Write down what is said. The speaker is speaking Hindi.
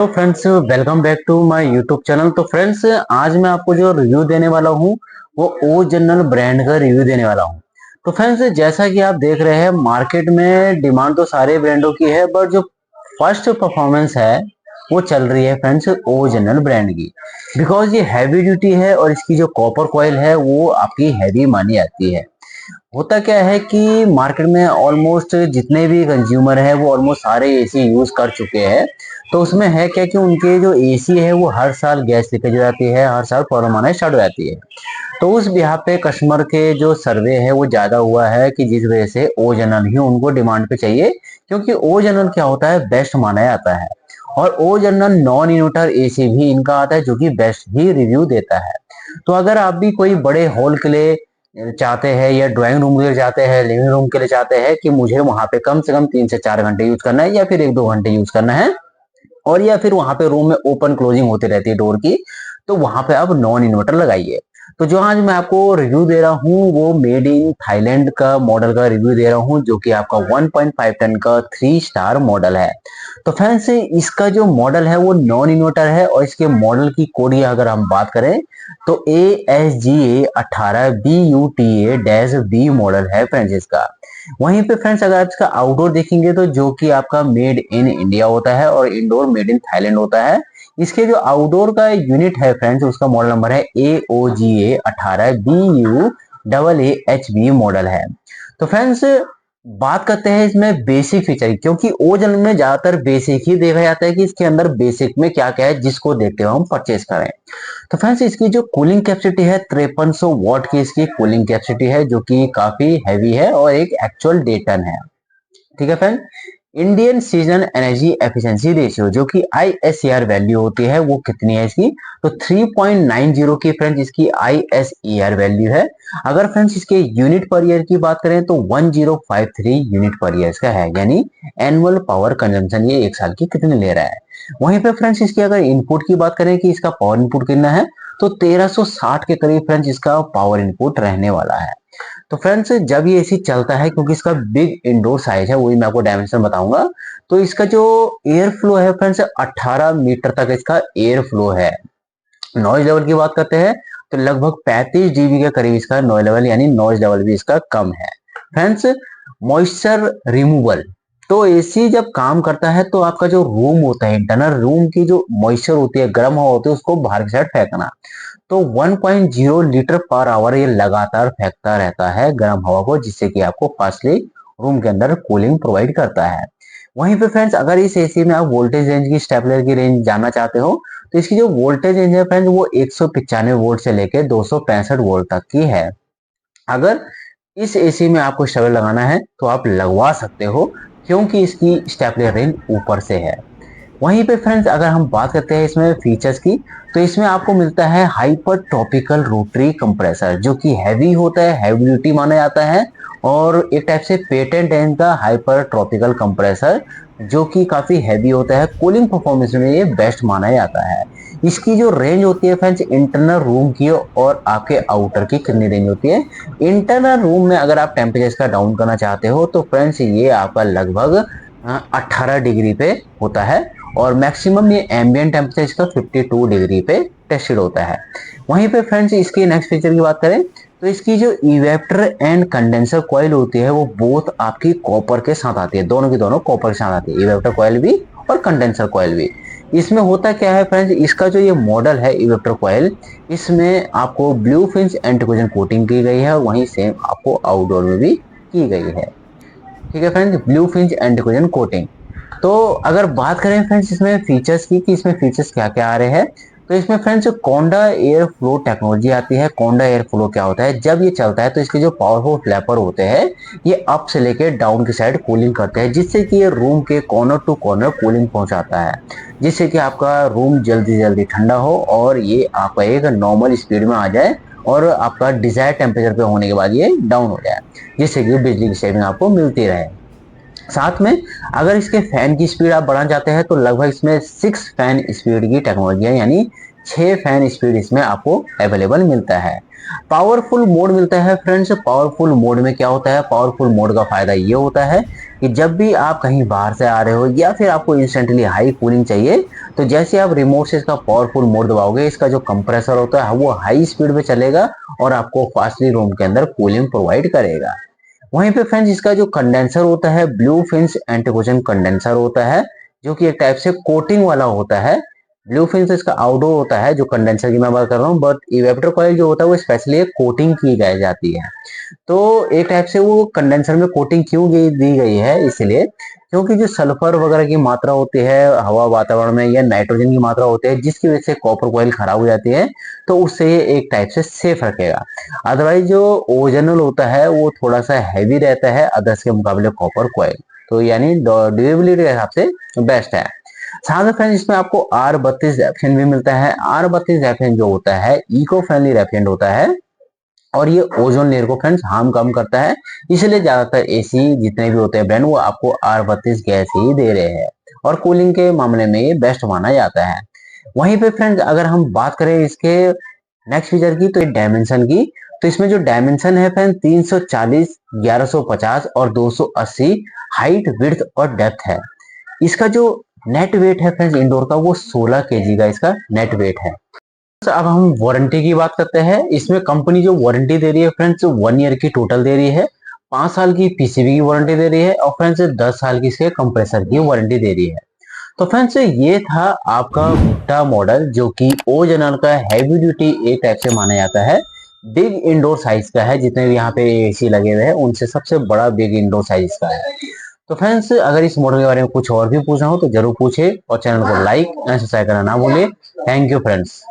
तो friends, welcome back to my YouTube channel. तो फ्रेंड्स, आज मैं आपको जो रिव्यू देने वाला हूँ वो ओ जनरल ब्रांड का रिव्यू देने वाला हूँ। तो फ्रेंड्स, जैसा कि आप देख रहे हैं, मार्केट में डिमांड तो सारे ब्रांडों की है, बट जो फर्स्ट परफॉर्मेंस है वो चल रही है फ्रेंड्स ओ जनरल ब्रांड की। बिकॉज ये हैवी ड्यूटी है और इसकी जो कॉपर कॉइल है वो आपकी हैवी मानी जाती है। होता क्या है कि मार्केट में ऑलमोस्ट जितने भी कंज्यूमर है वो ऑलमोस्ट सारे एसी यूज कर चुके हैं। तो उसमें है क्या कि उनके जो एसी है वो हर साल गैस लीकेज हो जाती है, हर साल प्रॉब्लम आना स्टार्ट हो जाती है। तो उस बिहार पे कस्टमर के जो सर्वे है वो ज्यादा हुआ है कि जिस वजह से ओ जनरल ही उनको डिमांड पे चाहिए, क्योंकि ओ जनरल क्या होता है, बेस्ट माना जाता है। और ओ जनरल नॉन इन्वर्टर एसी भी इनका आता है जो कि बेस्ट ही रिव्यू देता है। तो अगर आप भी कोई बड़े हॉल के लिए चाहते हैं या ड्राइंग रूम के लिए चाहते हैं, लिविंग रूम के लिए चाहते हैं कि मुझे वहां पे कम से कम 3 से 4 घंटे यूज करना है या फिर 1-2 घंटे यूज करना है, और या फिर वहां पे रूम में ओपन क्लोजिंग होती रहती है डोर की, तो वहां पे आप नॉन इन्वर्टर लगाइए। तो जो आज मैं आपको रिव्यू दे रहा हूँ वो मेड इन थाईलैंड का मॉडल का रिव्यू दे रहा हूँ, जो कि आपका 1.5 टन का 3 स्टार मॉडल है। तो फ्रेंड्स, इसका जो मॉडल है वो नॉन इन्वर्टर है और इसके मॉडल की कोड की अगर हम बात करें तो ASGA18BUTA-B मॉडल है फ्रेंड्स इसका। वहीं पे फ्रेंड्स, अगर आप इसका आउटडोर देखेंगे तो जो कि आपका मेड इन इंडिया होता है और इंडोर मेड इन थाईलैंड होता है। इसके जो आउटडोर का यूनिट है फ्रेंड्स, उसका मॉडल नंबर है AOGA18BU मॉडल है। तो फ्रेंड्स, बात करते हैं इसमें बेसिक फीचर, क्योंकि ओ जनरल में ज्यादातर बेसिक ही देखा जाता है कि इसके अंदर बेसिक में क्या क्या है जिसको देखते हुए हम परचेज करें। तो फ्रेंड्स, इसकी जो कूलिंग कैपेसिटी है 5300 वॉट की इसकी कूलिंग कैपेसिटी है, जो कि काफी हैवी है और एक एक्चुअल डे टन है। ठीक है friend. Indian season energy efficiency ratio जो कि ISER वैल्यू होती है वो कितनी है इसकी, तो 3.90 की फ्रेंड्स इसकी ISER वैल्यू है। अगर फ्रेंड्स इसके यूनिट पर ईयर की बात करें तो 1053 यूनिट पर ईयर का है, यानी एनुअल पावर कंजम्पशन ये एक साल की कितनी ले रहा है। वहीं पे फ्रेंड्स इसकी अगर इनपुट की बात करें कि इसका पावर इनपुट कितना है, तो 1360 के करीब फ्रेंड्स इसका पावर इनपुट रहने वाला है। तो फ्रेंड्स, जब ये एसी चलता है, क्योंकि इसका बिग इंडोर साइज है, वही मैं आपको डायमेंशन बताऊंगा, तो इसका जो एयर फ्लो है फ्रेंड्स 18 मीटर तक इसका एयर फ्लो है। नॉइज लेवल की बात करते हैं तो लगभग 35 dB के करीब इसका नॉइज लेवल, यानी नॉइज लेवल भी इसका कम है। फ्रेंड्स, मॉइस्चर रिमूवल, तो एसी जब काम करता है तो आपका जो रूम होता है, इंटरनल रूम की जो मॉइस्चर होती है, गर्म हवा होती है, उसको बाहर की साइड फेंकना। तो 1.0 लीटर पर आवर ये लगातार फेंकता रहता है गर्म हवा को, जिससे कि आपको फास्टली रूम के अंदर कूलिंग प्रोवाइड करता है। वहीं पे फ्रेंड्स, अगर इस एसी में आप वोल्टेज रेंज की, स्टेबलर की रेंज जानना चाहते हो, तो इसकी जो वोल्टेज रेंज है फ्रेंड्स वो 195 वोल्ट से लेकर 265 वोल्ट तक की है। अगर इस एसी में आपको स्टेबलर लगाना है तो आप लगवा सकते हो, क्योंकि इसकी स्टेबलर रेंज ऊपर से है। वहीं पे फ्रेंड्स, अगर हम बात करते हैं इसमें फीचर्स की, तो इसमें आपको मिलता है हाइपर ट्रॉपिकल रोटरी कंप्रेसर, जो कि हैवी होता है, हैवी ड्यूटी माना जाता है, और एक टाइप से पेटेंट है इनका हाइपर ट्रॉपिकल कंप्रेसर, जो कि काफी हैवी होता है। कूलिंग परफॉर्मेंस में ये बेस्ट माना जाता है। इसकी जो रेंज होती है फ्रेंड्स, इंटरनल रूम की और आपके आउटर की कितनी रेंज होती है। इंटरनल रूम में अगर आप टेम्परेचर का डाउन करना चाहते हो तो फ्रेंड्स ये आपका लगभग 18 डिग्री पे होता है, और मैक्सिमम ये एम्बिएंट टेम्परेचर का 52 डिग्री पे टेस्टेड होता है। वहीं पे फ्रेंड्स, इसकी नेक्स्ट फीचर की बात करें तो इसकी जो इवेप्टर एंड कंडेंसर कॉइल होती है वो बोथ आपकी कॉपर के साथ आती है, दोनों की दोनों कॉपर के साथ आती है, इवेप्टर कॉइल भी और कंडेंसर कॉइल भी। इसमें होता क्या है फ्रेंड्स, इसका जो ये मॉडल है इवेप्टर कॉइल, इसमें आपको ब्लू फिंच एंटीकोजन कोटिंग की गई है, वहीं सेम आपको आउटडोर में भी की गई है। ठीक है फ्रेंड्स, ब्लू फिंच एंटीकोजन कोटिंग। तो अगर बात करें फ्रेंड्स इसमें फीचर्स की कि इसमें फीचर्स क्या क्या आ रहे हैं, तो इसमें फ्रेंड्स कोंडा एयर फ्लो टेक्नोलॉजी आती है। कोंडा एयर फ्लो क्या होता है, जब ये चलता है तो इसके जो पावरफुल फ्लैपर होते हैं ये अप से लेके डाउन की साइड कूलिंग करते हैं, जिससे कि ये रूम के कॉर्नर टू कॉर्नर कूलिंग पहुंचाता है, जिससे कि आपका रूम जल्दी जल्दी ठंडा हो और ये आपका एक नॉर्मल स्पीड में आ जाए और आपका डिजायर टेम्परेचर पे होने के बाद ये डाउन हो जाए, जिससे कि बिजली की सेविंग आपको मिलती रहे। साथ में अगर इसके फैन की स्पीड आप बढ़ाना चाहते हैं तो लगभग इसमें 6 फैन स्पीड की टेक्नोलॉजी है, यानी 6 फैन स्पीड इसमें आपको अवेलेबल मिलता है। पावरफुल मोड मिलता है फ्रेंड्स। पावरफुल मोड में क्या होता है, पावरफुल मोड का फायदा ये होता है कि जब भी आप कहीं बाहर से आ रहे हो या फिर आपको इंस्टेंटली हाई कूलिंग चाहिए, तो जैसे आप रिमोट से इसका पावरफुल मोड दबाओगे, इसका जो कंप्रेसर होता है वो हाई स्पीड में चलेगा और आपको फास्टली रूम के अंदर कूलिंग प्रोवाइड करेगा। वहीं पे फ्रेंड्स इसका जो कंडेंसर होता है ब्लू फिन्स एंटीकोजन कंडेंसर होता है, जो कि एक टाइप से कोटिंग वाला होता है। ब्लू फिन्स इसका आउटडोर होता है जो कंडेंसर की मैं बात कर रहा हूँ, बट इवेपोरेटर कॉइल जो होता है वो स्पेशली एक कोटिंग की जाती है। तो एक टाइप से वो कंडेंसर में कोटिंग क्यों दी गई है, इसलिए क्योंकि जो सल्फर वगैरह की मात्रा होती है हवा वातावरण में या नाइट्रोजन की मात्रा होती है जिसकी वजह से कॉपर कॉइल खराब हो जाती है, तो उससे ये एक टाइप से सेफ रखेगा। अदरवाइज जो ओरिजिनल होता है वो थोड़ा सा हैवी रहता है अदर्स के मुकाबले कॉपर कॉइल, तो यानी ड्यूरेबिलिटी के हिसाब से बेस्ट है। साथ में फ्रेंड्स इसमें आपको R32 रेफ्रिजरेंट भी मिलता है। R32 रेफ्रिजरेंट जो होता है इको फ्रेंडली रेफ्रिजरेंट होता है और ये ओजोन लेयर को फ्रेंड्स हार्म कम करता है, इसलिए ज्यादातर एसी जितने भी होते हैं ब्रांड वो आपको R32 गैस ही दे रहे हैं और कूलिंग के मामले में ये बेस्ट माना जाता है। वहीं पे फ्रेंड्स अगर हम बात करें इसके नेक्स्ट फीचर की, तो डायमेंशन की, तो इसमें जो डायमेंशन है फ्रेंड 340, 1150 और 280 हाइट, विड्थ और डेप्थ है। इसका जो नेट वेट है फ्रेंड्स इंडोर का वो 16 केजी का इसका नेट वेट है। तो अब हम वारंटी की बात करते हैं। इसमें कंपनी जो वारंटी दे रही है फ्रेंड्स 1 ईयर की टोटल दे रही है, 5 साल की पीसीबी की वारंटी दे रही है और फ्रेंड्स 10 साल की इसके कंप्रेसर की वारंटी दे रही है। तो फ्रेंड्स ये था आपका भुट्टा मॉडल जो कि ओरिजिनल का हैवी ड्यूटी ए टाइप से माना जाता है। बिग इंडोर साइज का है, जितने भी यहाँ पे एसी लगे हुए हैं उनसे सबसे बड़ा बिग इंडोर साइज का है। तो फ्रेंड्स अगर इस मॉडल के बारे में कुछ और भी पूछना हो तो जरूर पूछे और चैनल को लाइक एंड सब्सक्राइब करना ना भूलिए। Thank you friends.